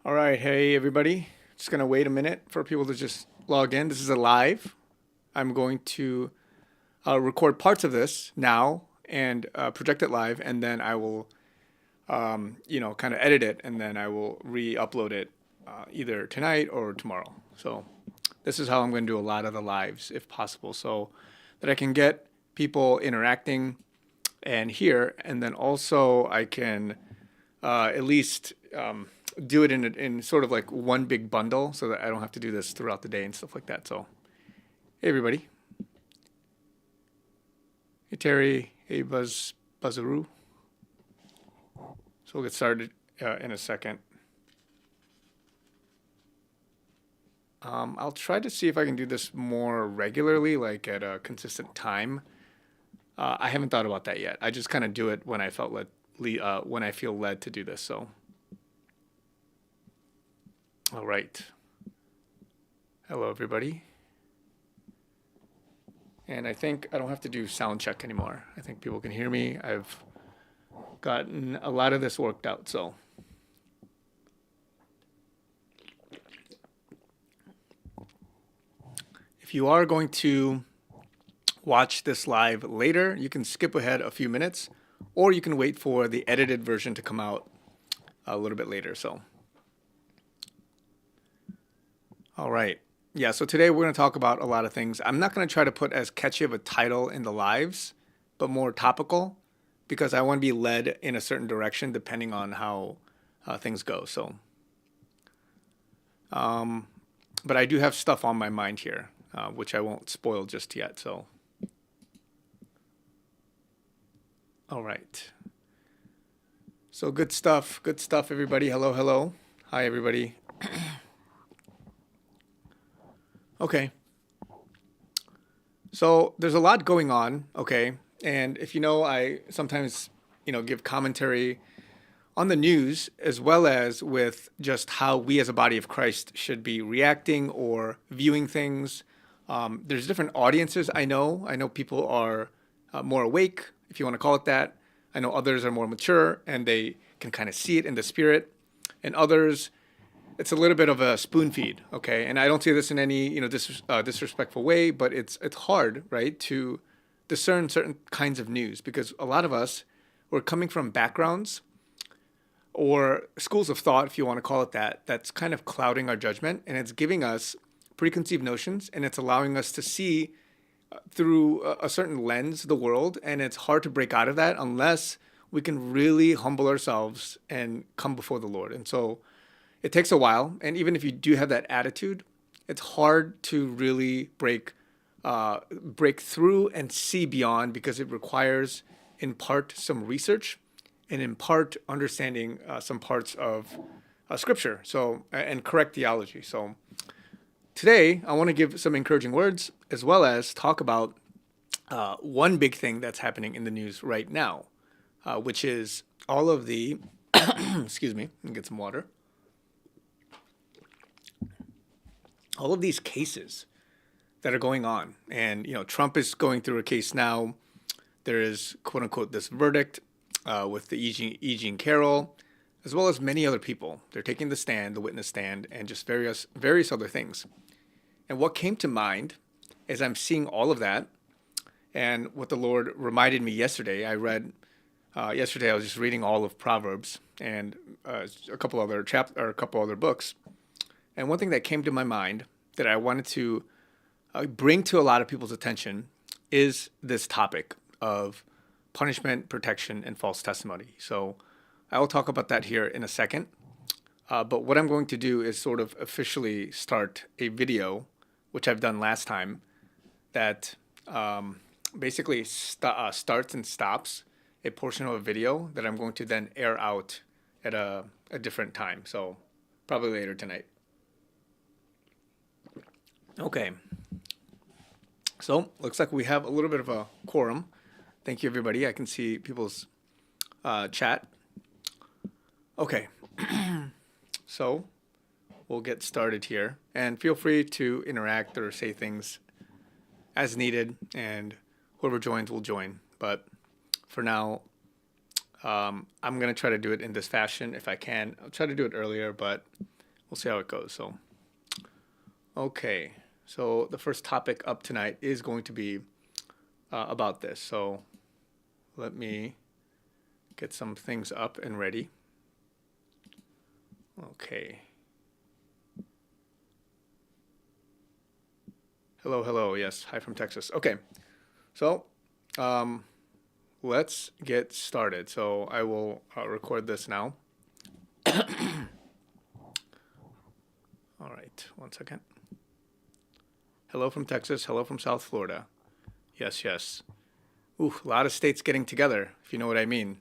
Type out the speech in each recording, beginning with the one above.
All right, hey everybody. Just gonna wait a minute for people to just log in. This is a live. I'm going to record parts of this now and project it live, and then I will, kind of edit it, and then I will re-upload it either tonight or tomorrow. So this is how I'm going to do a lot of the lives, if possible, so that I can get people interacting and here, and then also I can at least do it in sort of like one big bundle so that I don't have to do this throughout the day and stuff like that. So, hey everybody. Hey Terry. Hey Buzzaroo. So we'll get started in a second. I'll try to see if I can do this more regularly, like at a consistent time. I haven't thought about that yet. I just kind of do it when I felt when I feel led to do this. So, all right. Hello, everybody. And I think I don't have to do sound check anymore. I think people can hear me. I've gotten a lot of this worked out. So, if you are going to watch this live later, you can skip ahead a few minutes, or you can wait for the edited version to come out a little bit later. So, all right. Yeah, so today we're going to talk about a lot of things. I'm not going to try to put as catchy of a title in the lives, but more topical, because I want to be led in a certain direction depending on how things go. So, but I do have stuff on my mind here, which I won't spoil just yet. So, all right. So good stuff, everybody. Hello, hello. Hi, everybody. Okay. So there's a lot going on, okay? And if you know, I sometimes, give commentary on the news as well as with just how we as a body of Christ should be reacting or viewing things. There's different audiences. I know. People are more awake, if you want to call it that. I know others are more mature and they can kind of see it in the spirit, and others it's a little bit of a spoon feed, okay? And I don't say this in any disrespectful way, but it's hard, right, to discern certain kinds of news because a lot of us we're coming from backgrounds or schools of thought, if you want to call it that, that's kind of clouding our judgment, and it's giving us preconceived notions, and it's allowing us to see through a certain lens the world, and it's hard to break out of that unless we can really humble ourselves and come before the Lord. And so it takes a while, and even if you do have that attitude, it's hard to really break through and see beyond because it requires, in part, some research, and in part, understanding some parts of Scripture. So and correct theology. So today, I want to give some encouraging words as well as talk about one big thing that's happening in the news right now, which is all of the excuse me, let me get some water. All of these cases that are going on. And, Trump is going through a case now. There is, quote unquote, this verdict with the E. Jean Carroll, as well as many other people. They're taking the stand, the witness stand, and just various other things. And what came to mind as I'm seeing all of that, and what the Lord reminded me yesterday, I read, yesterday I was just reading all of Proverbs and a couple other books. And one thing that came to my mind that I wanted to bring to a lot of people's attention is this topic of punishment, protection, and false testimony. So I will talk about that here in a second. But what I'm going to do is sort of officially start a video, which I've done last time, that basically starts and stops a portion of a video that I'm going to then air out at a different time. So probably later tonight. Okay. So, looks like we have a little bit of a quorum. Thank you, everybody. I can see people's chat. Okay. So, we'll get started here. And feel free to interact or say things as needed, and whoever joins will join. But for now, I'm going to try to do it in this fashion if I can. I'll try to do it earlier, but we'll see how it goes. So, okay. So the first topic up tonight is going to be about this. So let me get some things up and ready. Okay. Hello, hello. Yes, hi from Texas. Okay. So let's get started. So I will record this now. All right, one second. Hello from Texas. Hello from South Florida. Yes, yes. Ooh, a lot of states getting together, if you know what I mean,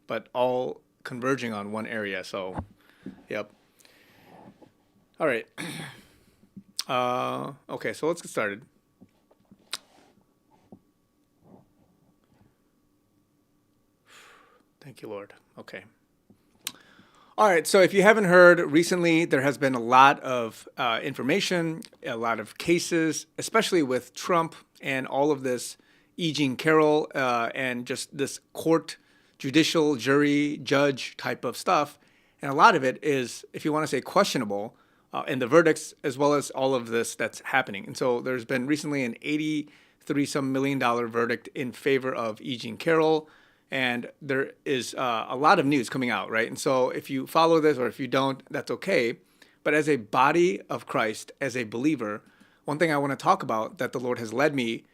but all converging on one area. So, yep. All right. Okay, so let's get started. Thank you, Lord. Okay. All right, so if you haven't heard, recently there has been a lot of information, a lot of cases, especially with Trump and all of this E. Jean Carroll and just this court, judicial, jury, judge type of stuff. And a lot of it is, if you want to say questionable, in the verdicts, as well as all of this that's happening. And so there's been recently an $83 million verdict in favor of E. Jean Carroll. And there is a lot of news coming out, right? And so if you follow this or if you don't, that's okay. But as a body of Christ, as a believer, one thing I want to talk about that the Lord has led me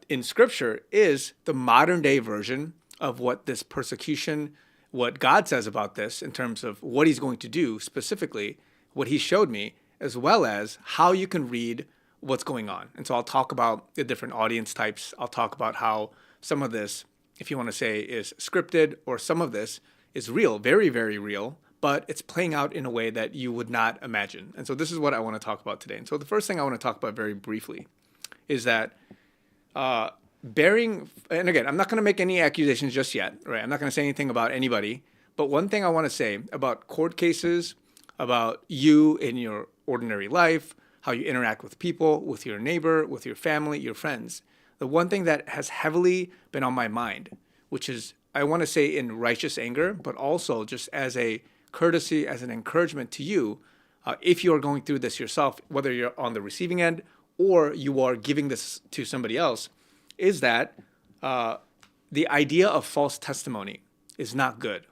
in Scripture is the modern day version of what this persecution, what God says about this in terms of what he's going to do specifically, what he showed me, as well as how you can read what's going on. And so I'll talk about the different audience types. I'll talk about how some of this, if you want to say, is scripted, or some of this is real, very, very real, but it's playing out in a way that you would not imagine. And so this is what I want to talk about today. And so the first thing I want to talk about very briefly is that bearing, and again, I'm not going to make any accusations just yet, right? I'm not going to say anything about anybody, but one thing I want to say about court cases, about you in your ordinary life, how you interact with people, with your neighbor, with your family, your friends. The one thing that has heavily been on my mind, which is, I want to say in righteous anger, but also just as a courtesy, as an encouragement to you, if you are going through this yourself, whether you're on the receiving end or you are giving this to somebody else, is that the idea of false testimony is not good.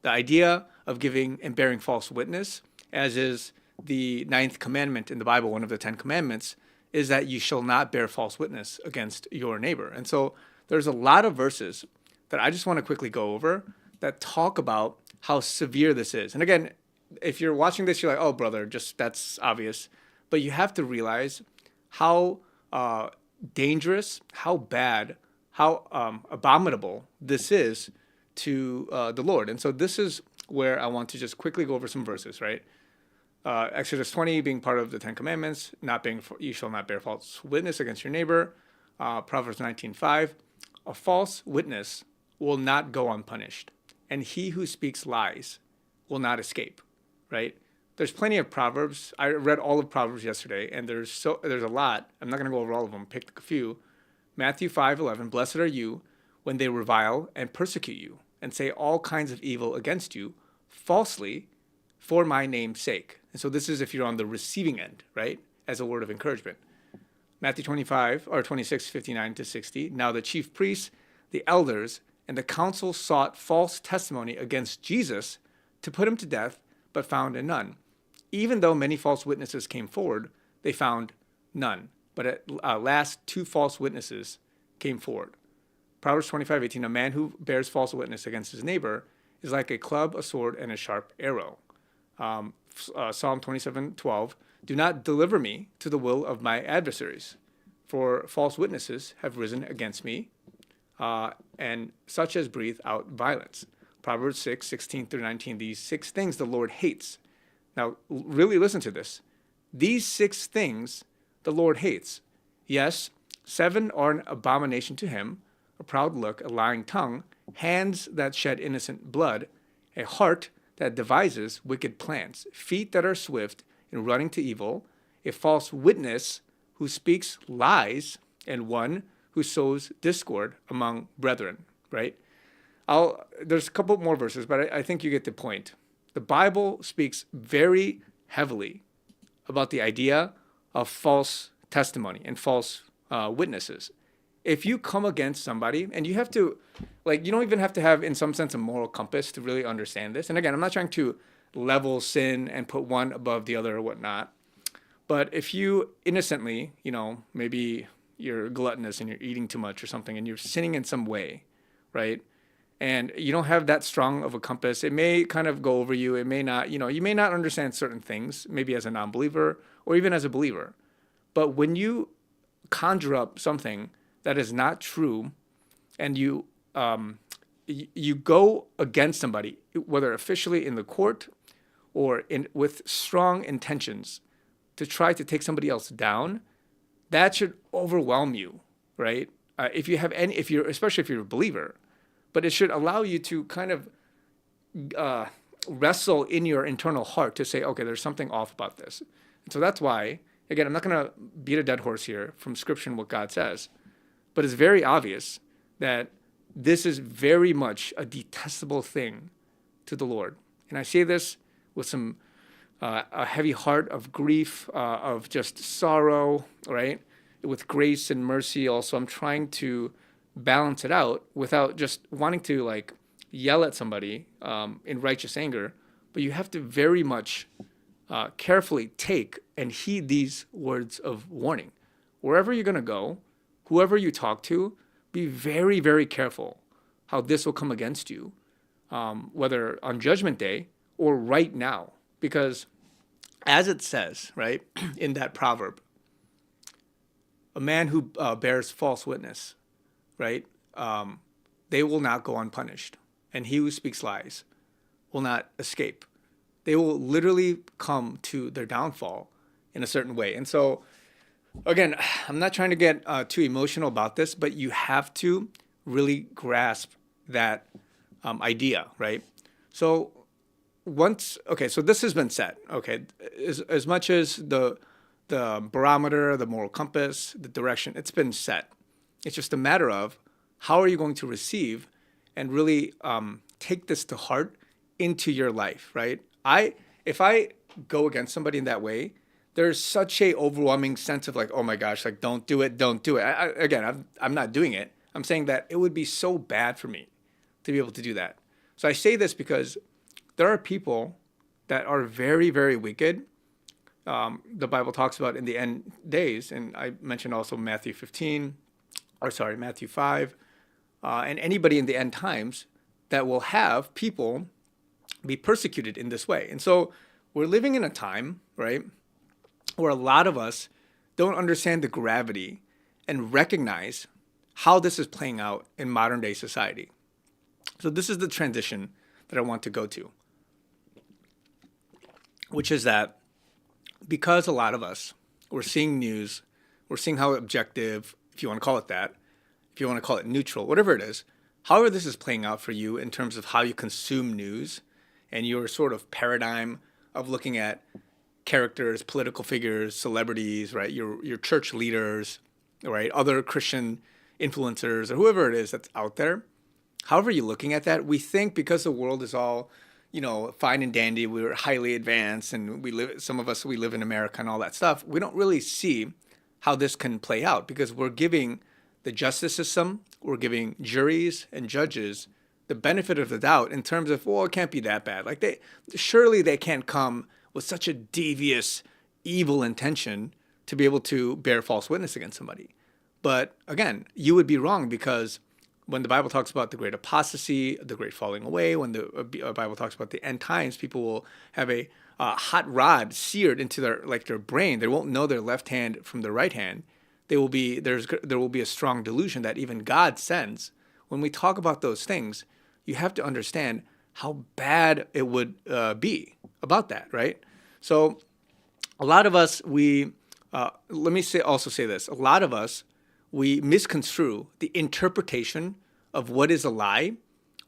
The idea of giving and bearing false witness, as is the 9th commandment in the Bible, one of the 10 commandments, is that you shall not bear false witness against your neighbor. And so there's a lot of verses that I just want to quickly go over that talk about how severe this is. And again, if you're watching this, you're like, oh, brother, just that's obvious. But you have to realize how dangerous, how bad, how abominable this is to the Lord. And so this is where I want to just quickly go over some verses, right? Exodus 20 being part of the 10 Commandments, you shall not bear false witness against your neighbor. Proverbs 19:5, a false witness will not go unpunished, and he who speaks lies will not escape, right? There's plenty of Proverbs. I read all of Proverbs yesterday, and there's a lot. I'm not going to go over all of them. Pick a few. Matthew 5:11, blessed are you when they revile and persecute you and say all kinds of evil against you falsely for my name's sake. And so this is if you're on the receiving end, right? As a word of encouragement. Matthew 26:59-60. Now the chief priests, the elders, and the council sought false testimony against Jesus to put him to death, but found none. Even though many false witnesses came forward, they found none. But at last 2 false witnesses came forward. Proverbs 25:18. A man who bears false witness against his neighbor is like a club, a sword, and a sharp arrow. Psalm 27:12, do not deliver me to the will of my adversaries, for false witnesses have risen against me, and such as breathe out violence. Proverbs 6:16-19, these 6 things the Lord hates. Now, really listen to this. These 6 things the Lord hates. Yes, 7 are an abomination to him, a proud look, a lying tongue, hands that shed innocent blood, a heart that devises wicked plans, feet that are swift in running to evil, a false witness who speaks lies, and one who sows discord among brethren, right? There's a couple more verses, but I think you get the point. The Bible speaks very heavily about the idea of false testimony and false witnesses. If you come against somebody, and you have to, like, you don't even have to have, in some sense, a moral compass to really understand this. And again, I'm not trying to level sin and put one above the other or whatnot. But if you innocently, maybe you're gluttonous and you're eating too much or something, and you're sinning in some way, right? And you don't have that strong of a compass, it may kind of go over you. It may not, you may not understand certain things, maybe as a non-believer or even as a believer. But when you conjure up something that is not true, and you go against somebody, whether officially in the court or with strong intentions to try to take somebody else down, that should overwhelm you, right? Especially if you're a believer, but it should allow you to kind of wrestle in your internal heart to say, okay, there's something off about this. And so that's why, again, I'm not going to beat a dead horse here from Scripture and what God says, but it's very obvious that this is very much a detestable thing to the Lord. And I say this with some a heavy heart of grief, of just sorrow, right? With grace and mercy also. I'm trying to balance it out without just wanting to like yell at somebody in righteous anger, but you have to very much carefully take and heed these words of warning. Wherever you're going to go, whoever you talk to, be very, very careful how this will come against you, whether on Judgment Day or right now. Because as it says, right, in that proverb, a man who bears false witness, right, they will not go unpunished. And he who speaks lies will not escape. They will literally come to their downfall in a certain way. And so, again, I'm not trying to get too emotional about this, but you have to really grasp that idea, right? So so this has been said, okay, as much as the barometer, the moral compass, the direction, it's been set. It's just a matter of how are you going to receive and really take this to heart into your life, right? If I go against somebody in that way, there's such a overwhelming sense of like, oh my gosh, like don't do it. Again, I'm not doing it. I'm saying that it would be so bad for me to be able to do that. So I say this because there are people that are very, very wicked. The Bible talks about in the end days, and I mentioned also Matthew 5, and anybody in the end times that will have people be persecuted in this way. And so we're living in a time, right, where a lot of us don't understand the gravity and recognize how this is playing out in modern day society. So this is the transition that I want to go to, which is that because a lot of us, we're seeing news, we're seeing how objective, if you want to call it that, if you want to call it neutral, whatever it is, however this is playing out for you in terms of how you consume news and your sort of paradigm of looking at characters, political figures, celebrities, right, your church leaders, right, other Christian influencers, or whoever it is that's out there, however you're looking at that, we think because the world is all, fine and dandy, we're highly advanced, and some of us live in America and all that stuff, we don't really see how this can play out because we're giving the justice system, we're giving juries and judges the benefit of the doubt in terms of, well, it can't be that bad. Like surely they can't come with such a devious, evil intention to be able to bear false witness against somebody. But again, you would be wrong because when the Bible talks about the great apostasy, the great falling away, when the Bible talks about the end times, people will have a hot rod seared into their brain. They won't know their left hand from their right hand. There will be a strong delusion that even God sends. When we talk about those things, you have to understand how bad it would be about that, right? So a lot of us, also say this, a lot of us, we misconstrue the interpretation of what is a lie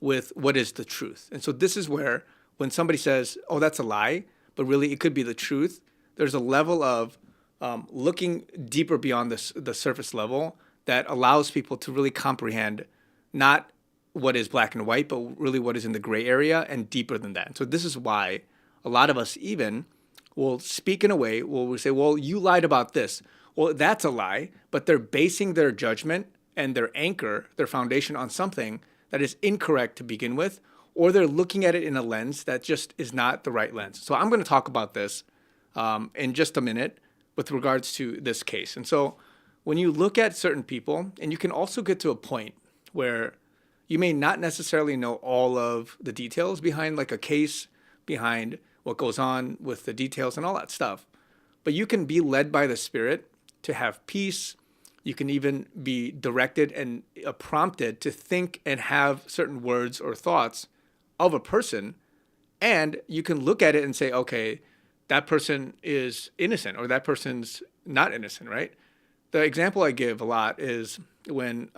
with what is the truth. And so this is where when somebody says, oh, that's a lie, but really it could be the truth, there's a level of looking deeper beyond the surface level that allows people to really comprehend not what is black and white, but really what is in the gray area and deeper than that. So this is why a lot of us even will speak in a way where we say, well, you lied about this. Well, that's a lie, but they're basing their judgment and their anchor, their foundation on something that is incorrect to begin with, or they're looking at it in a lens that just is not the right lens. So I'm going to talk about this in just a minute with regards to this case. And so when you look at certain people, and you can also get to a point where you may not necessarily know all of the details behind like a case, behind what goes on with the details and all that stuff, but you can be led by the Spirit to have peace. You can even be directed and prompted to think and have certain words or thoughts of a person. And you can look at it and say, okay, that person is innocent or that person's not innocent, right? The example I give a lot is when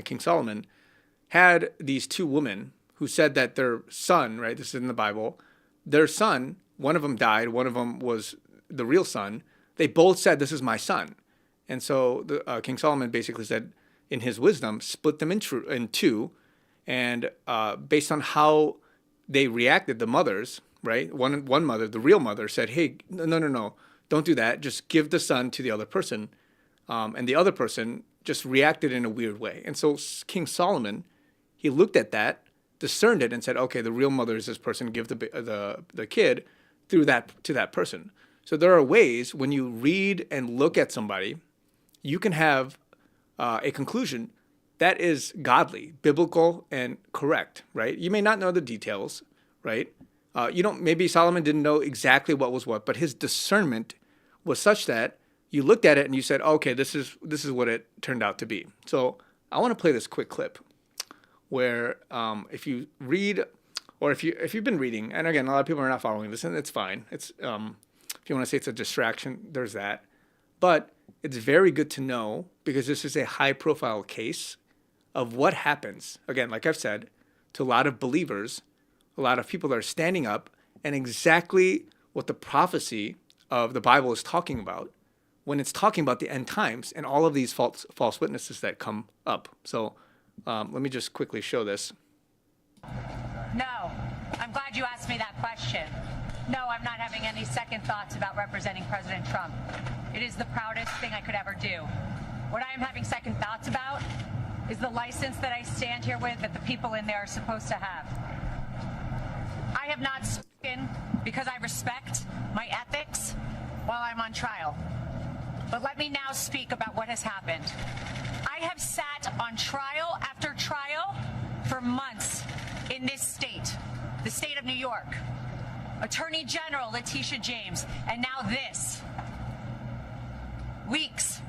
King Solomon, had these two women who said that their son, right, this is in the Bible, their son, one of them died, one of them was the real son. They both said, this is my son. And so King Solomon basically said, in his wisdom, split them in two. And based on how they reacted, the mothers, right, one mother, the real mother, said, hey, no, don't do that. Just give the son to the other person. And the other person just reacted in a weird way. And so King Solomon, he looked at that, discerned it, and said, okay, the real mother is this person, give the kid through that to that person. So there are ways when you read and look at somebody, you can have a conclusion that is godly, biblical, and correct, right? You may not know the details, right? Maybe Solomon didn't know exactly what was what, but his discernment was such that you looked at it and you said, okay, this is what it turned out to be. So I want to play this quick clip where if you read, or if you've been reading, and again, a lot of people are not following this, and it's fine. It's if you want to say it's a distraction, there's that. But it's very good to know, because this is a high-profile case of what happens, again, like I've said, to a lot of believers, a lot of people that are standing up, and exactly what the prophecy of the Bible is talking about when it's talking about the end times and all of these false witnesses that come up. So let me just quickly show this. No, I'm glad you asked me that question. No, I'm not having any second thoughts about representing President Trump. It is the proudest thing I could ever do. What I am having second thoughts about is the license that I stand here with that the people in there are supposed to have. I have not spoken because I respect my ethics while I'm on trial. But let me now speak about what has happened. I have sat on trial after trial for months in this state, the state of New York. Attorney General Letitia James, and now this. Weeks.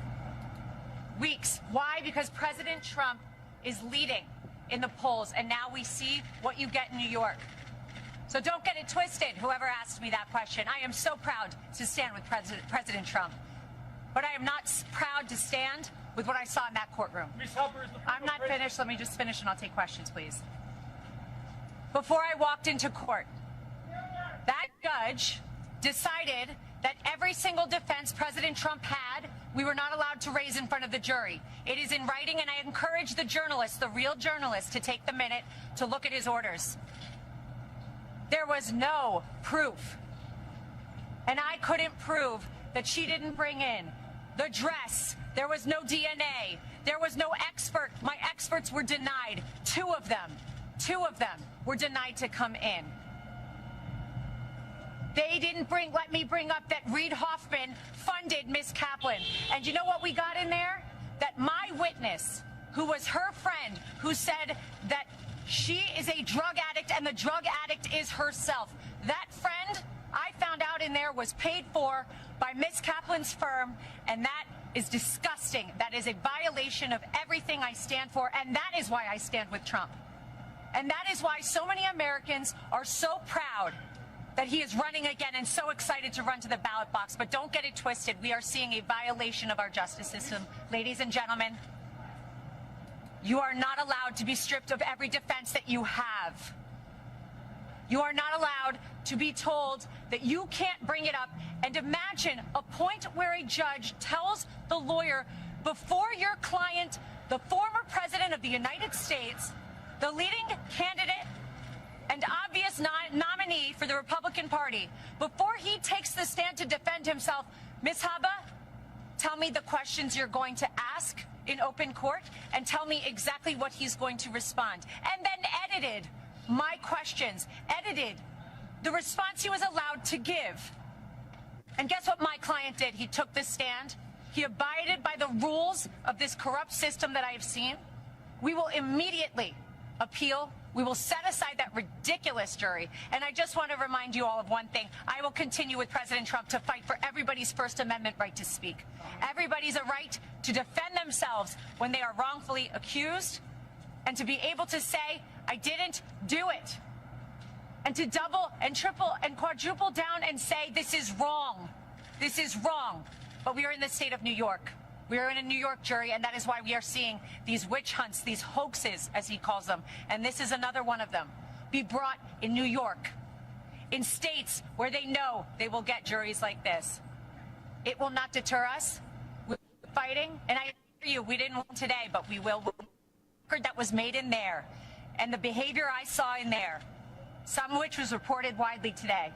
Why? Because President Trump is leading in the polls, and now we see what you get in New York. So don't get it twisted, whoever asked me that question. I am so proud to stand with President Trump. But I am not proud to stand with what I saw in that courtroom. I'm not finished. Let me just finish and I'll take questions, please. Before I walked into court, that judge decided that every single defense President Trump had, we were not allowed to raise in front of the jury. It is in writing, and I encourage the journalists, the real journalists, to take the minute to look at his orders. There was no proof. And I couldn't prove that she didn't bring in the dress. There was no DNA. There was no expert. My experts were denied. Two of them were denied to come in. They didn't let me bring up that Reid Hoffman funded Miss Kaplan. And you know what we got in there? That my witness, who was her friend, who said that she is a drug addict and the drug addict is herself. That friend, I found out in there, was paid for by Miss Kaplan's firm, and that is disgusting. That is a violation of everything I stand for, and that is why I stand with Trump. And that is why so many Americans are so proud that he is running again and so excited to run to the ballot box. But don't get it twisted. We are seeing a violation of our justice system. Ladies and gentlemen, you are not allowed to be stripped of every defense that you have. You are not allowed to be told that you can't bring it up. And imagine a point where a judge tells the lawyer, before your client, the former president of the United States, the leading candidate and obvious nominee nominee for the Republican Party, before he takes the stand to defend himself, Ms. Habba, tell me the questions you're going to ask in open court and tell me exactly what he's going to respond. And then edited my questions, edited the response he was allowed to give. And guess what my client did? He took this stand. He abided by the rules of this corrupt system that I have seen. We will immediately appeal. We will set aside that ridiculous jury. And I just want to remind you all of one thing. I will continue with President Trump to fight for everybody's First Amendment right to speak. Everybody's a right to defend themselves when they are wrongfully accused and to be able to say, I didn't do it. And to double and triple and quadruple down and say, this is wrong. This is wrong. But we are in the state of New York. We are in a New York jury, and that is why we are seeing these witch hunts, these hoaxes, as he calls them. And this is another one of them. Be brought in New York, in states where they know they will get juries like this. It will not deter us. We're fighting, and I assure you, we didn't win today, but we will. The record that was made in there, and the behavior I saw in there, some of which was reported widely today,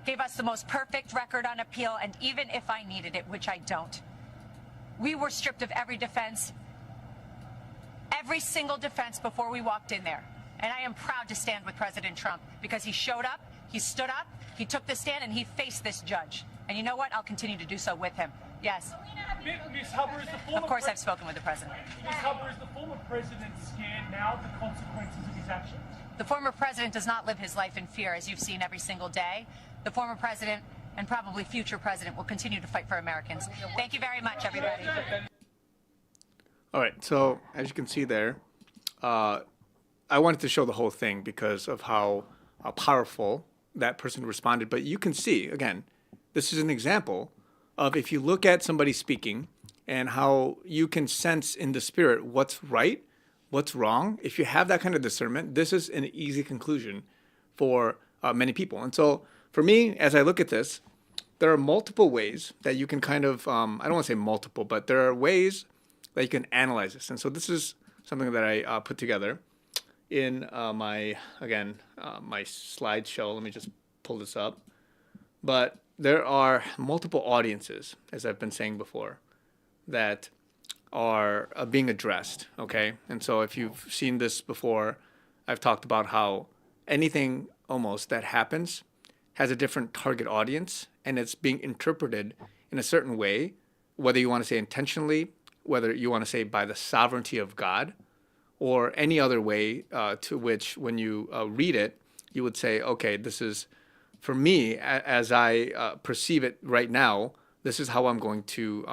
gave us the most perfect record on appeal, and even if I needed it, which I don't, we were stripped of every defense, every single defense before we walked in there. And I am proud to stand with President Trump because he showed up, he stood up, he took the stand, and he faced this judge. And you know what? I'll continue to do so with him. Yes. Ms. Habba, is the former Of course, I've spoken with the president. Ms. Habba, is the former president scared now of the consequences of his actions? The former president does not live his life in fear, as you've seen every single day. The former president and probably future president will continue to fight for Americans. Thank you very much, everybody. All right. So as you can see there, I wanted to show the whole thing because of how powerful that person responded. But you can see, again, this is an example of if you look at somebody speaking and how you can sense in the spirit what's right, what's wrong. If you have that kind of discernment, this is an easy conclusion for many people. And so for me, as I look at this, there are multiple ways that you can kind of, I don't want to say multiple, but there are ways that you can analyze this. And so this is something that I put together in my slideshow. Let me just pull this up. But there are multiple audiences, as I've been saying before, that are being addressed, okay? And so if you've seen this before, I've talked about how anything almost that happens has a different target audience, and it's being interpreted in a certain way, whether you want to say intentionally, whether you want to say by the sovereignty of God, or any other way to which when you read it, you would say, okay, this is, for me, as I perceive it right now, this is how I'm going to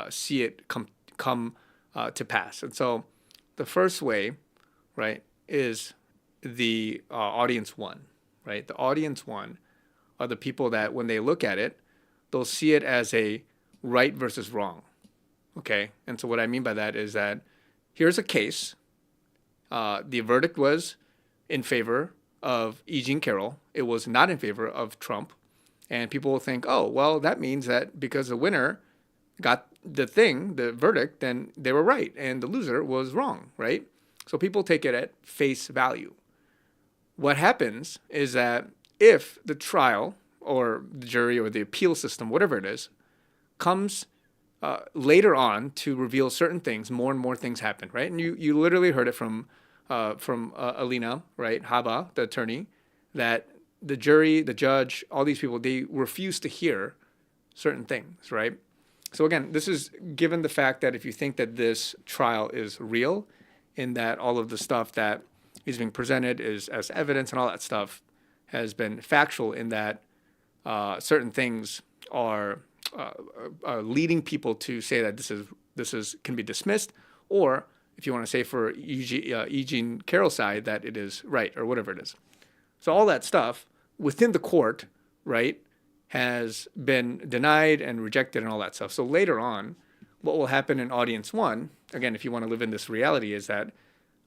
see it come to pass. And so the first way, right, is the audience one, right? The audience one are the people that when they look at it, they'll see it as a right versus wrong, okay? And so what I mean by that is that here's a case. The verdict was in favor of E. Jean Carroll. It was not in favor of Trump. And people will think, oh, well, that means that because the winner got the verdict, then they were right, and the loser was wrong, right? So people take it at face value. What happens is that if the trial or the jury or the appeal system, whatever it is, comes later on to reveal certain things, more and more things happen, right? And you literally heard it from Alina, right, Habba, the attorney, that the jury, the judge, all these people, they refuse to hear certain things, right? So again, this is given the fact that if you think that this trial is real, in that all of the stuff that is being presented is as evidence and all that stuff has been factual, in that certain things are leading people to say that this is can be dismissed, or if you want to say for E. Jean Carroll's side that it is right or whatever it is. So all that stuff within the court, right, has been denied and rejected and all that stuff. So later on, what will happen in audience one, again, if you want to live in this reality, is that,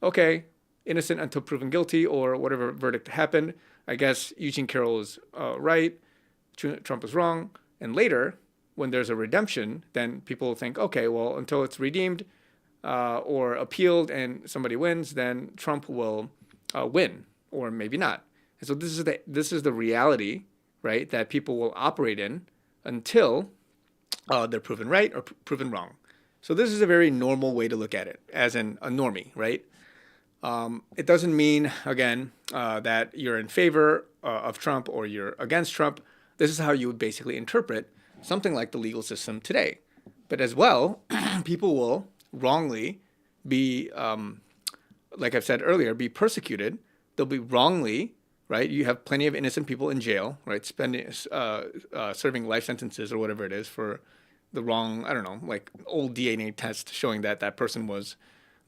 okay, innocent until proven guilty or whatever verdict happened, I guess Eugene Carroll is right, Trump is wrong. And later, when there's a redemption, then people think, okay, well, until it's redeemed or appealed and somebody wins, then Trump will win, or maybe not. And so this is the reality, right, that people will operate in until they're proven right or proven wrong. So this is a very normal way to look at it, as in a normie, right? It doesn't mean, again, that you're in favor of Trump or you're against Trump. This is how you would basically interpret something like the legal system today. But as well, people will wrongly be, like I've said earlier, be persecuted. They'll be wrongly, right? You have plenty of innocent people in jail, right? Serving life sentences or whatever it is for the wrong, I don't know, like old DNA test showing that that person was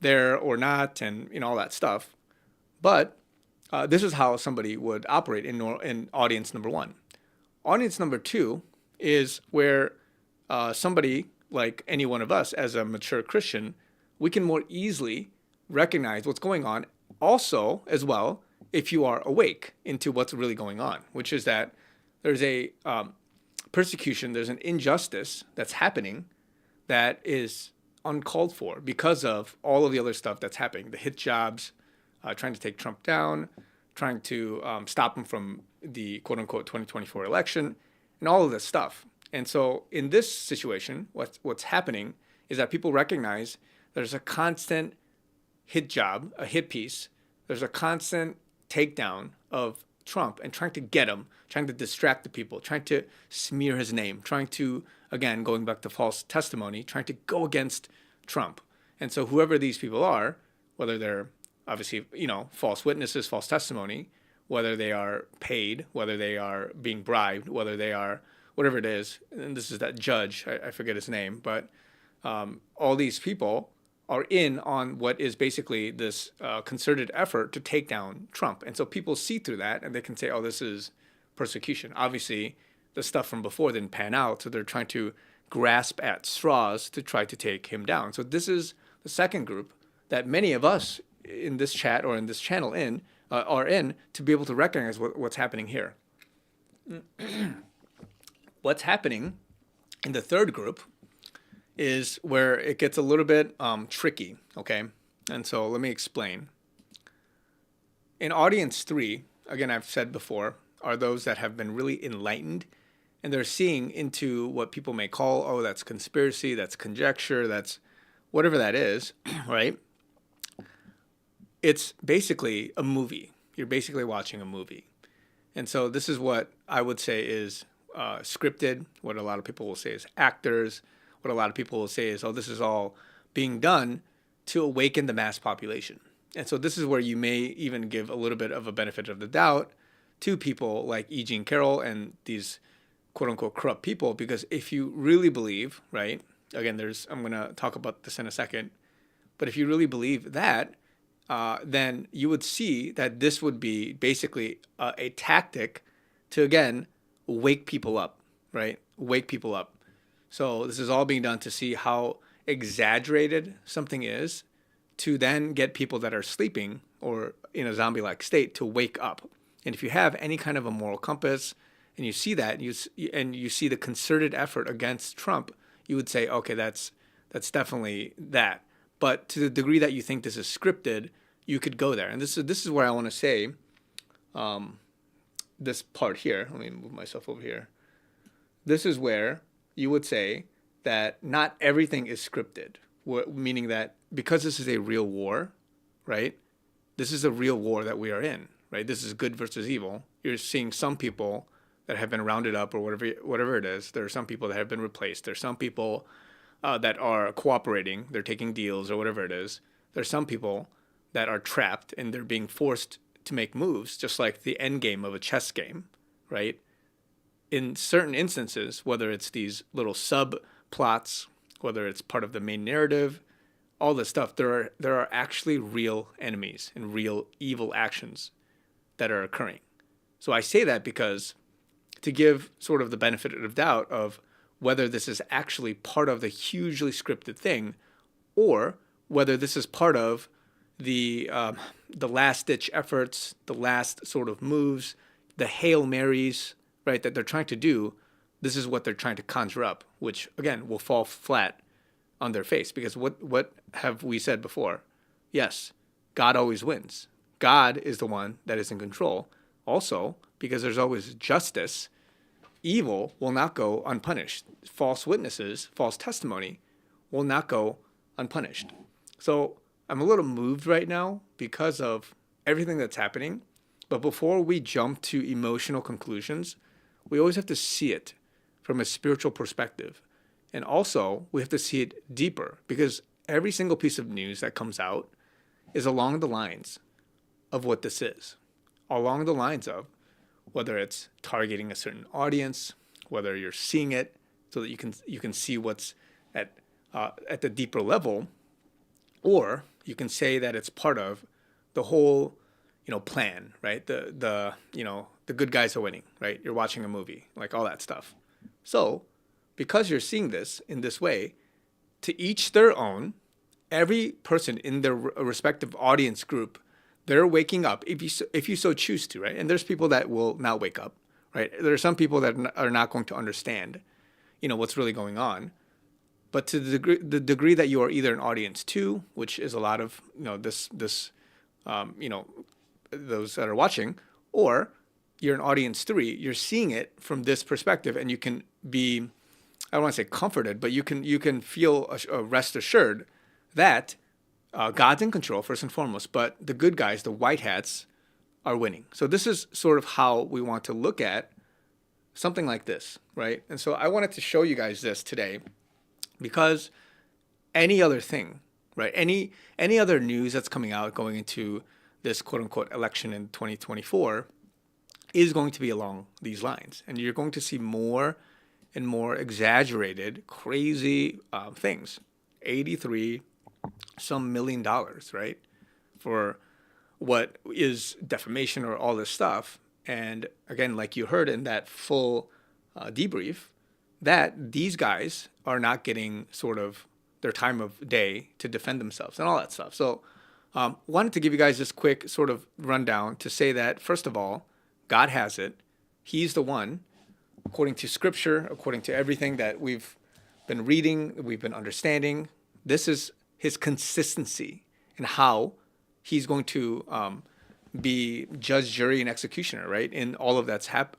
there or not, and all that stuff. But this is how somebody would operate in audience number one. Audience number two is where somebody like any one of us as a mature Christian, we can more easily recognize what's going on. Also, as well, if you are awake into what's really going on, which is that there's a persecution, there's an injustice that's happening that is uncalled for because of all of the other stuff that's happening. The hit jobs, trying to take Trump down, trying to stop him from the quote unquote 2024 election, and all of this stuff. And so in this situation, what's happening is that people recognize there's a constant hit job, a hit piece. There's a constant takedown of Trump and trying to get him, trying to distract the people, trying to smear his name, trying to, again, going back to false testimony, trying to go against Trump. And so whoever these people are, whether they're obviously, false witnesses, false testimony, whether they are paid, whether they are being bribed, whether they are whatever it is, and this is that judge, I forget his name, but all these people are in on what is basically this concerted effort to take down Trump. And so people see through that and they can say, oh, this is persecution. Obviously, the stuff from before didn't pan out, so they're trying to grasp at straws to try to take him down. So this is the second group that many of us in this chat or in this channel are in to be able to recognize what's happening here. What's happening in the third group is where it gets a little bit tricky, okay? And so let me explain. In audience three, again, I've said before, are those that have been really enlightened and they're seeing into what people may call, oh, that's conspiracy, that's conjecture, that's whatever that is, right? It's basically a movie. You're basically watching a movie. And so this is what I would say is scripted, what a lot of people will say is actors, what a lot of people will say is, oh, this is all being done to awaken the mass population. And so this is where you may even give a little bit of a benefit of the doubt to people like E. Jean Carroll and these quote unquote corrupt people, because if you really believe, right, again, I'm going to talk about this in a second, but if you really believe that, then you would see that this would be basically a tactic to, again, wake people up, right? Wake people up. So this is all being done to see how exaggerated something is, to then get people that are sleeping or in a zombie-like state to wake up. And if you have any kind of a moral compass and you see that, and you see the concerted effort against Trump, you would say, okay, that's definitely that. But to the degree that you think this is scripted, you could go there. And this is where I want to say this part here. Let me move myself over here. This is where you would say that not everything is scripted, meaning that because this is a real war, right? This is a real war that we are in, right? This is good versus evil. You're seeing some people that have been rounded up or whatever it is. There are some people that have been replaced. There's some people that are cooperating. They're taking deals or whatever it is. There's some people that are trapped and they're being forced to make moves, just like the end game of a chess game, right? In certain instances, whether it's these little subplots, whether it's part of the main narrative, all this stuff, there are actually real enemies and real evil actions that are occurring. So I say that because to give sort of the benefit of doubt of whether this is actually part of the hugely scripted thing, or whether this is part of the last-ditch efforts, the last sort of moves, the Hail Marys, right, that they're trying to do. This is what they're trying to conjure up, which, again, will fall flat on their face. Because what have we said before? Yes, God always wins. God is the one that is in control. Also, because there's always justice, evil will not go unpunished. False witnesses, false testimony will not go unpunished. So I'm a little moved right now because of everything that's happening. But before we jump to emotional conclusions, we always have to see it from a spiritual perspective. And also, we have to see it deeper because every single piece of news that comes out is along the lines of what this is, along the lines of whether it's targeting a certain audience, whether you're seeing it so that you can see what's at the deeper level, or you can say that it's part of the whole plan, right? The good guys are winning, right? You're watching a movie, like all that stuff. So because you're seeing this in this way, to each their own, every person in their respective audience group, they're waking up if you so choose to, right? And there's people that will not wake up, right? There are some people that are not going to understand, what's really going on. But to the degree that you are either an audience two, which is a lot of those that are watching, or you're an audience three, you're seeing it from this perspective, and you can be, I don't want to say comforted, but you can feel rest assured that God's in control first and foremost, but the good guys, the white hats, are winning. So this is sort of how we want to look at something like this, right? And so I wanted to show you guys this today because any other thing, right? Any other news that's coming out going into this quote unquote election in 2024 is going to be along these lines. And you're going to see more and more exaggerated, crazy things. 83 some $1 million, right? For what is defamation or all this stuff. And again, like you heard in that full debrief, that these guys are not getting sort of their time of day to defend themselves and all that stuff. So wanted to give you guys this quick sort of rundown to say that, first of all, God has it. He's the one, according to scripture, according to everything that we've been reading, we've been understanding. This is his consistency and how he's going to be judge, jury, and executioner, right? In all of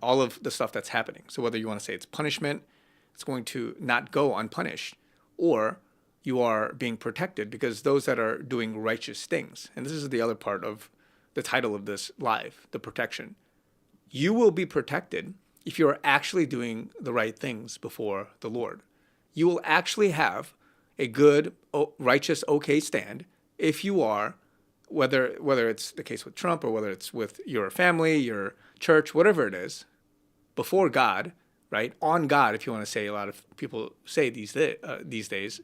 all of the stuff that's happening. So whether you want to say it's punishment, it's going to not go unpunished, or you are being protected because those that are doing righteous things. And this is the other part of the title of this live, the protection. You will be protected if you are actually doing the right things before the Lord. You will actually have a good, righteous, okay stand if you are, whether it's the case with Trump or whether it's with your family, your church, whatever it is, before God, right? On God, if you want to say, a lot of people say these days,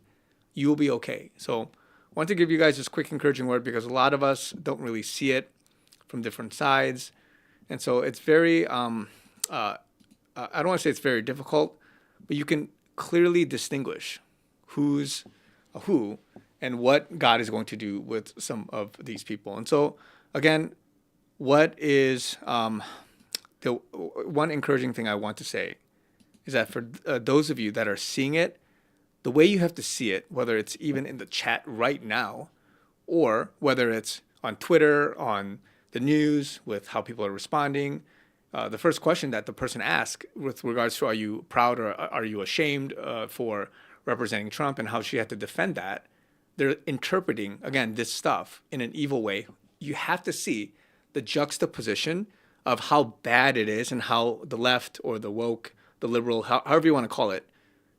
you will be okay. So I want to give you guys this quick encouraging word because a lot of us don't really see it from different sides. And so it's very, I don't want to say it's very difficult, but you can clearly distinguish who's who and what God is going to do with some of these people. And so, again, what is the one encouraging thing I want to say is that for those of you that are seeing it, the way you have to see it, whether it's even in the chat right now, or whether it's on Twitter, on the news, with how people are responding, the first question that the person asked with regards to are you proud or are you ashamed for representing Trump and how she had to defend that, they're interpreting, again, this stuff in an evil way. You have to see the juxtaposition of how bad it is and how the left or the woke, the liberal, however you want to call it,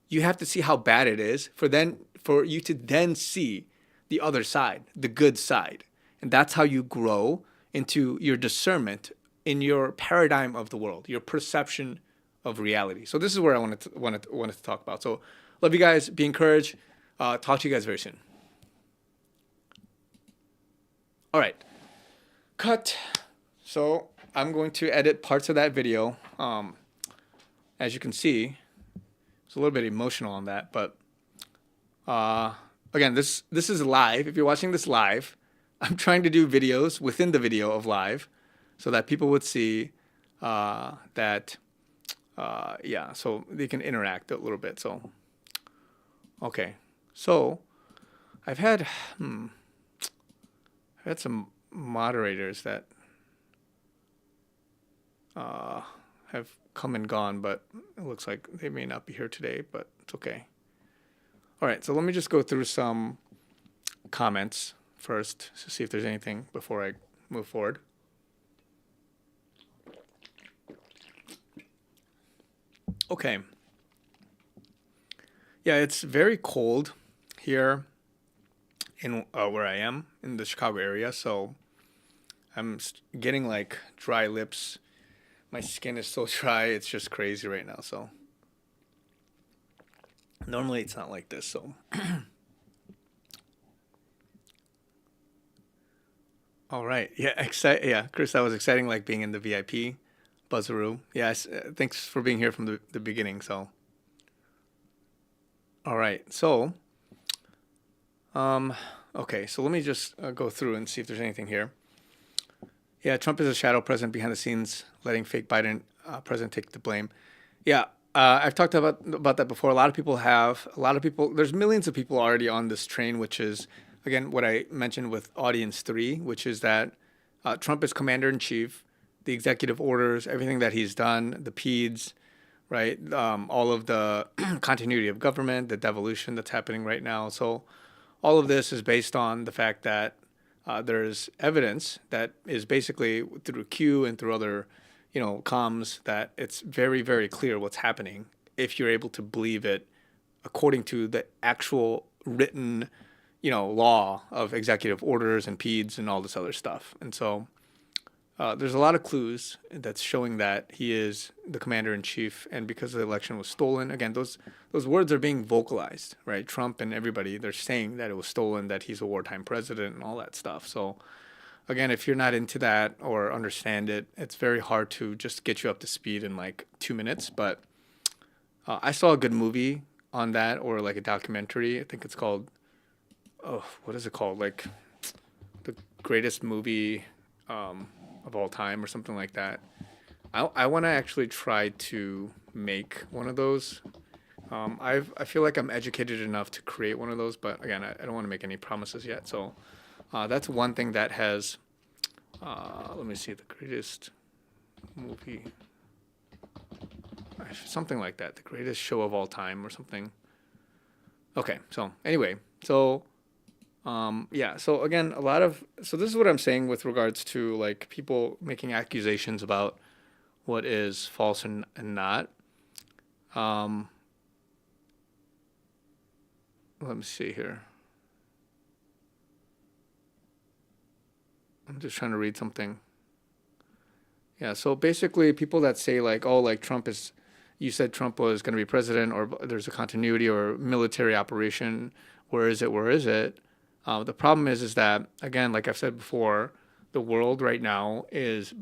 you have to see how bad it is for you to then see the other side, the good side. And that's how you grow into your discernment in your paradigm of the world, your perception of reality. So this is where I wanted to talk about. So love you guys. Be encouraged. Talk to you guys very soon. All right. Cut. So I'm going to edit parts of that video. As you can see, it's a little bit emotional on that, but again, this is live. If you're watching this live, I'm trying to do videos within the video of live so that people would see that, so they can interact a little bit. So, okay. So I've had some moderators that have come and gone, but it looks like they may not be here today, but it's okay. All right, so let me just go through some comments first to see if there's anything before I move forward. Okay. Yeah, it's very cold here in where I am in the Chicago area, so I'm getting like dry lips. My skin is so dry, it's just crazy right now. So normally it's not like this. So all right, yeah, yeah, Chris, that was exciting, like being in the VIP buzzaroo. Yes, thanks for being here from the beginning. So all right, so okay, so let me just go through and see if there's anything here. Yeah, Trump is a shadow president behind the scenes, letting fake Biden president take the blame. Yeah, I've talked about that before. A lot of people have. A lot of people. There's millions of people already on this train, which is again what I mentioned with audience three, which is that Trump is commander in chief. The executive orders, everything that he's done, the PEDs, right? All of the continuity of government, the devolution that's happening right now. So all of this is based on the fact that there's evidence that is basically through Q and through other, comms that it's very, very clear what's happening if you're able to believe it according to the actual written, law of executive orders and PEDs and all this other stuff. And so there's a lot of clues that's showing that he is the commander in chief, and because the election was stolen, again, those words are being vocalized, right? Trump and everybody, they're saying that it was stolen, that he's a wartime president, and all that stuff. So, again, if you're not into that or understand it, it's very hard to just get you up to speed in like 2 minutes. But I saw a good movie on that, or like a documentary. I think it's called, what is it called? Like the greatest movie of all time or something like that. I want to actually try to make one of those. I feel like I'm educated enough to create one of those, but again, I don't want to make any promises yet. So that's one thing that has, let me see, the greatest movie, something like that, the greatest show of all time or something. Okay, so anyway, so yeah, so again, so this is what I'm saying with regards to like people making accusations about what is false and not. Let me see here. I'm just trying to read something. Yeah, so basically people that say like, oh, like you said Trump was going to be president, or there's a continuity or military operation. Where is it? Where is it? The problem is that, again, like I've said before, the world right now is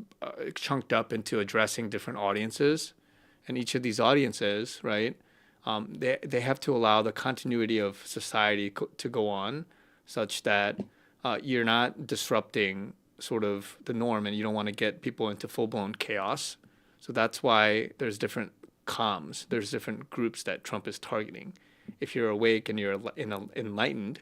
chunked up into addressing different audiences. And each of these audiences, right, they have to allow the continuity of society to go on such that you're not disrupting sort of the norm, and you don't want to get people into full-blown chaos. So that's why there's different comms. There's different groups that Trump is targeting. If you're awake and you're enlightened,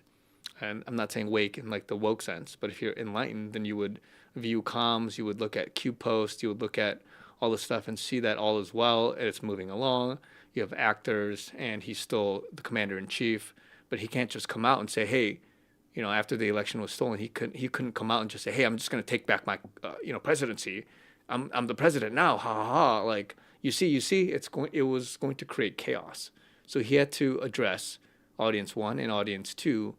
and I'm not saying wake in like the woke sense, but if you're enlightened, then you would view comms, you would look at Q posts, you would look at all this stuff and see that all is well and it's moving along. You have actors, and he's still the commander in chief, but he can't just come out and say, hey, after the election was stolen, he couldn't come out and just say, hey, I'm just going to take back my, presidency. I'm the president now. Ha ha ha. Like, you see, it was going to create chaos. So he had to address audience one and audience two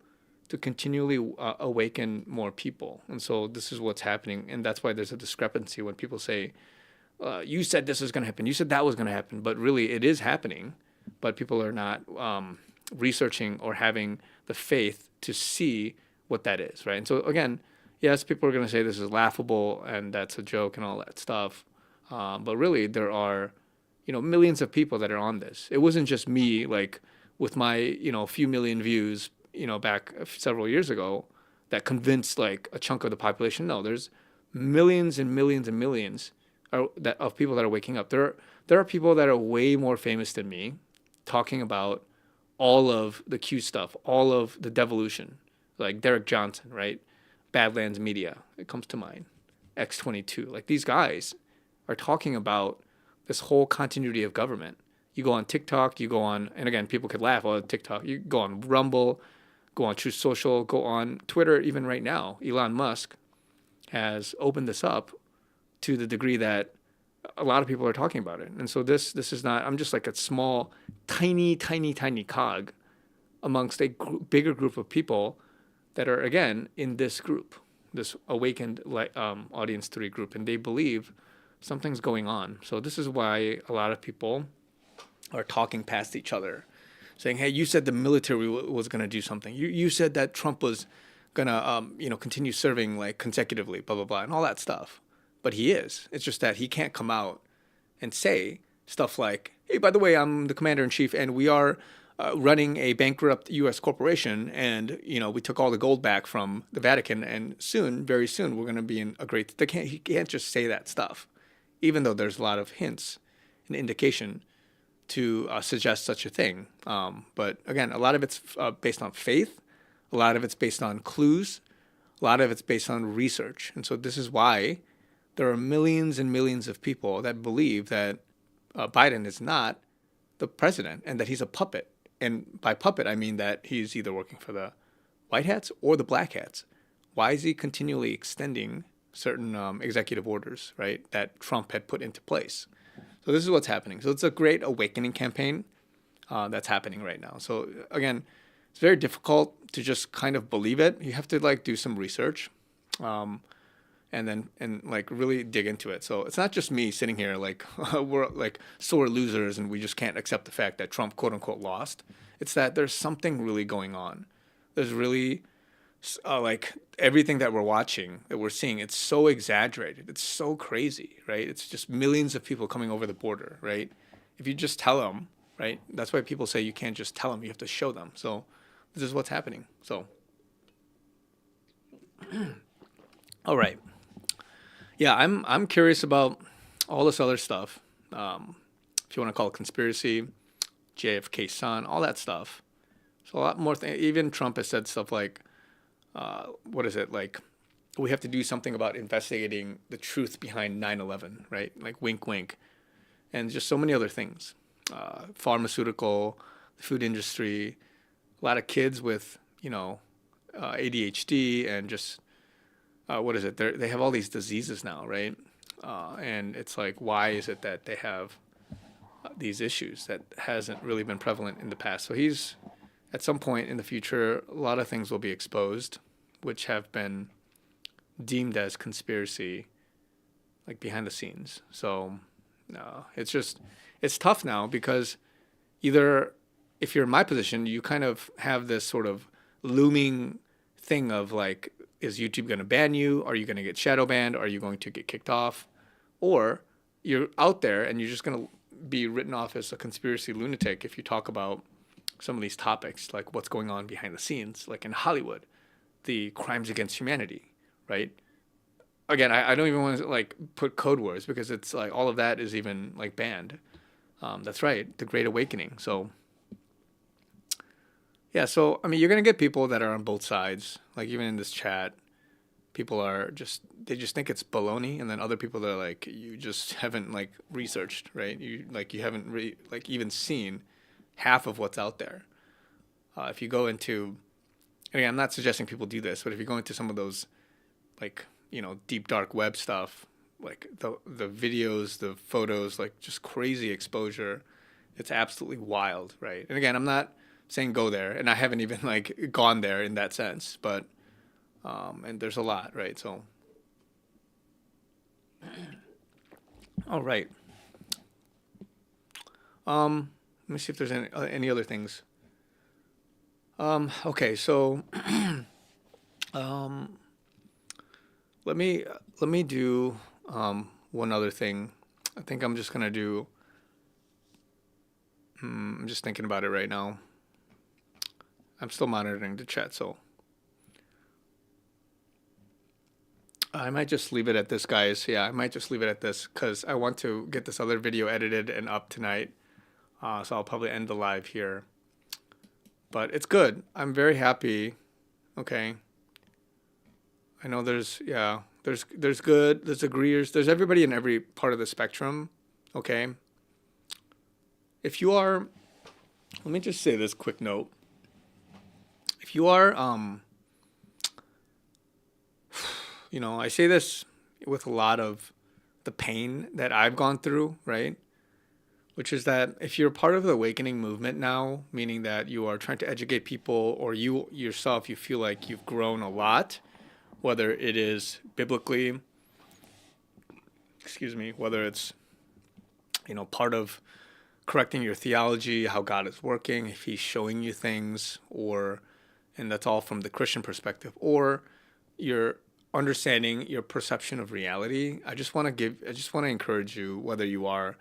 to continually awaken more people. And so this is what's happening. And that's why there's a discrepancy when people say, you said this was going to happen, you said that was going to happen, but really it is happening. But people are not researching or having the faith to see what that is, right? And so again, yes, people are going to say this is laughable and that's a joke and all that stuff. But really there are, millions of people that are on this. It wasn't just me, like with my, few million views, back several years ago, that convinced like a chunk of the population. No, there's millions and millions and millions of people that are waking up. There are people that are way more famous than me talking about all of the Q stuff, all of the devolution, like Derek Johnson, right? Badlands Media, it comes to mind. X22, like these guys, are talking about this whole continuity of government. You go on TikTok, you go on, and again, people could laugh, oh, TikTok. You go on Rumble, go on Truth Social, go on Twitter, even right now. Elon Musk has opened this up to the degree that a lot of people are talking about it. And so this is not, I'm just like a small, tiny, tiny, tiny cog amongst a bigger group of people that are, again, in this group, this awakened audience 3 group, and they believe something's going on. So this is why a lot of people are talking past each other, saying, hey, you said the military was going to do something. You said that Trump was going to, continue serving like consecutively, blah, blah, blah, and all that stuff. But he is. It's just that he can't come out and say stuff like, hey, by the way, I'm the commander in chief, and we are running a bankrupt U.S. corporation, and we took all the gold back from the Vatican, and soon, very soon, we're going to be in a great. He can't just say that stuff, even though there's a lot of hints and indication to suggest such a thing. But again, a lot of it's based on faith, a lot of it's based on clues, a lot of it's based on research, and so this is why there are millions and millions of people that believe that Biden is not the president and that he's a puppet. And by puppet, I mean that he's either working for the white hats or the black hats. Why is he continually extending certain executive orders, right, that Trump had put into place? So this is what's happening. So it's a great awakening campaign that's happening right now. So again, it's very difficult to just kind of believe it. You have to like do some research. And like really dig into it. So it's not just me sitting here like we're like sore losers and we just can't accept the fact that Trump quote unquote lost. It's that there's something really going on. There's really like everything that we're watching, that we're seeing, it's so exaggerated. It's so crazy, right? It's just millions of people coming over the border, right? If you just tell them, right? That's why people say you can't just tell them, you have to show them. So this is what's happening. So, all right. Yeah, I'm curious about all this other stuff. If you want to call it conspiracy, JFK son, all that stuff. So a lot more things. Even Trump has said stuff like, what is it? Like, we have to do something about investigating the truth behind 9/11, right? Like, wink, wink. And just so many other things. Pharmaceutical, the food industry, a lot of kids with, ADHD and just what is it? They have all these diseases now, right? And it's like, why is it that they have these issues that hasn't really been prevalent in the past? So he's, at some point in the future, a lot of things will be exposed, which have been deemed as conspiracy, like behind the scenes. So it's tough now because either if you're in my position, you kind of have this sort of looming thing of like, is YouTube going to ban you? Are you going to get shadow banned? Are you going to get kicked off? Or you're out there and you're just going to be written off as a conspiracy lunatic if you talk about some of these topics, like what's going on behind the scenes, like in Hollywood, the crimes against humanity, right? Again, I don't even want to like put code words because it's like all of that is even like banned. That's right, the Great Awakening. So yeah, so I mean, you're gonna get people that are on both sides. Like even in this chat, people are they just think it's baloney, and then other people that are like, you just haven't like researched, right? You haven't like even seen half of what's out there. If you go into, again, I'm not suggesting people do this, but if you go into some of those like deep dark web stuff, like the videos, the photos, like just crazy exposure, it's absolutely wild, right? And again, I'm not saying go there, and I haven't even like gone there in that sense, but and there's a lot, right? So all right, let me see if there's any other things. Okay, so let me do one other thing. I think I'm just gonna do. I'm just thinking about it right now. I'm still monitoring the chat, so I might just leave it at this, guys. Yeah, I might just leave it at this because I want to get this other video edited and up tonight. So I'll probably end the live here. But it's good. I'm very happy. Okay. I know there's There's good, there's agreeers, there's everybody in every part of the spectrum. Okay. If you are, let me just say this quick note. If you are, I say this with a lot of the pain that I've gone through, right? Which is that if you're part of the awakening movement now, meaning that you are trying to educate people, or you yourself, you feel like you've grown a lot, whether it is biblically, whether it's, part of correcting your theology, how God is working, if he's showing you things, and that's all from the Christian perspective, or your understanding, your perception of reality. I just want to encourage you, whether you are,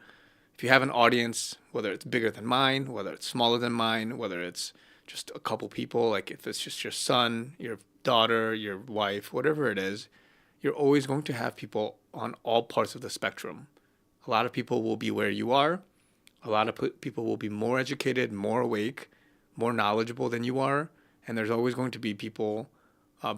if you have an audience, whether it's bigger than mine, whether it's smaller than mine, whether it's just a couple people, like if it's just your son, your daughter, your wife, whatever it is, you're always going to have people on all parts of the spectrum. A lot of people will be where you are. A lot of people will be more educated, more awake, more knowledgeable than you are. And there's always going to be people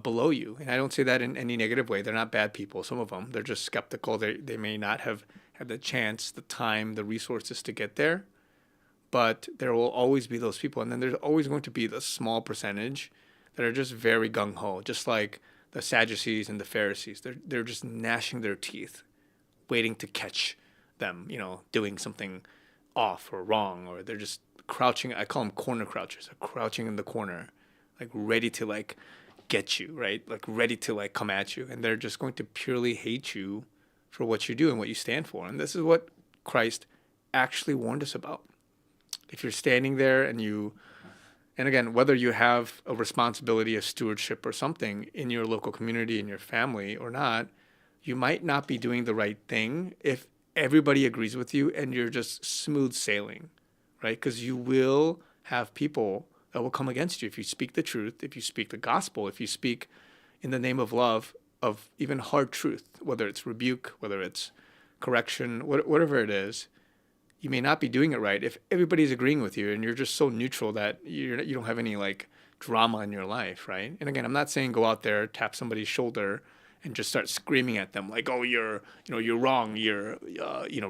below you. And I don't say that in any negative way. They're not bad people. Some of them, they're just skeptical. They may not have had the chance, the time, the resources to get there. But there will always be those people. And then there's always going to be the small percentage that are just very gung-ho, just like the Sadducees and the Pharisees. They're just gnashing their teeth, waiting to catch them, doing something off or wrong, or they're just crouching. I call them corner crouchers. They're crouching in the corner, like ready to get you, right? Like ready to come at you. And they're just going to purely hate you for what you do and what you stand for. And this is what Christ actually warned us about. If you're standing there and again, whether you have a responsibility, a stewardship or something in your local community, in your family or not, you might not be doing the right thing if everybody agrees with you and you're just smooth sailing, right? Because you will have people that will come against you if you speak the truth, if you speak the gospel, if you speak in the name of love, of even hard truth, whether it's rebuke, whether it's correction, whatever it is. You may not be doing it right if everybody's agreeing with you and you're just so neutral that you don't have any drama in your life, right? And again, I'm not saying go out there, tap somebody's shoulder and just start screaming at them like, oh, you're wrong, you're,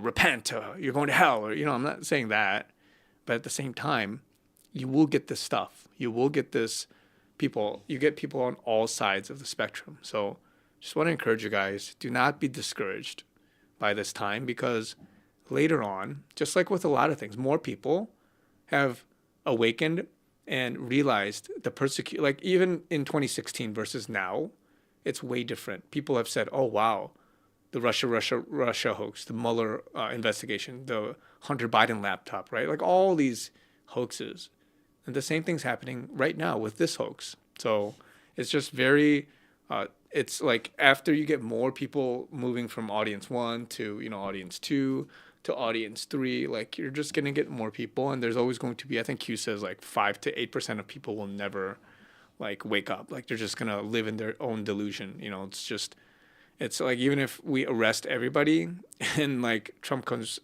repent, you're going to hell, or, I'm not saying that. But at the same time, you will get this stuff. You will get you get people on all sides of the spectrum. So just want to encourage you guys, do not be discouraged by this time, because later on, just like with a lot of things, more people have awakened and realized the like even in 2016 versus now, it's way different. People have said, oh, wow, the Russia hoax, the Mueller investigation, the Hunter Biden laptop, right? Like all these hoaxes. And the same thing's happening right now with this hoax. So it's just very, it's like after you get more people moving from audience 1 to, audience 2 to audience 3, like you're just going to get more people. And there's always going to be, I think Q says 5 to 8% of people will never wake up. Like they're just going to live in their own delusion. It's like, even if we arrest everybody and Trump comes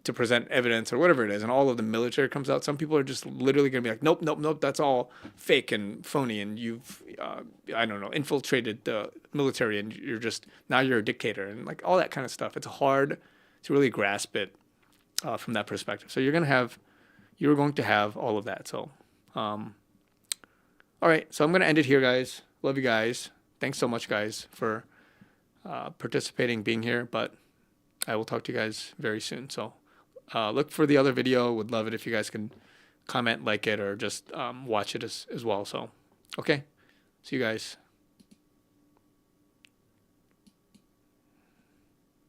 to present evidence or whatever it is, and all of the military comes out, some people are just literally going to be like, nope, that's all fake and phony, and you've, infiltrated the military, and now you're a dictator, and all that kind of stuff. It's hard to really grasp it from that perspective. So you're going to have all of that. So, all right, so I'm going to end it here, guys. Love you guys. Thanks so much, guys, for participating, being here, but I will talk to you guys very soon. So look for the other video. Would love it if you guys can comment, like it, or just watch it as well. So, okay. See you guys.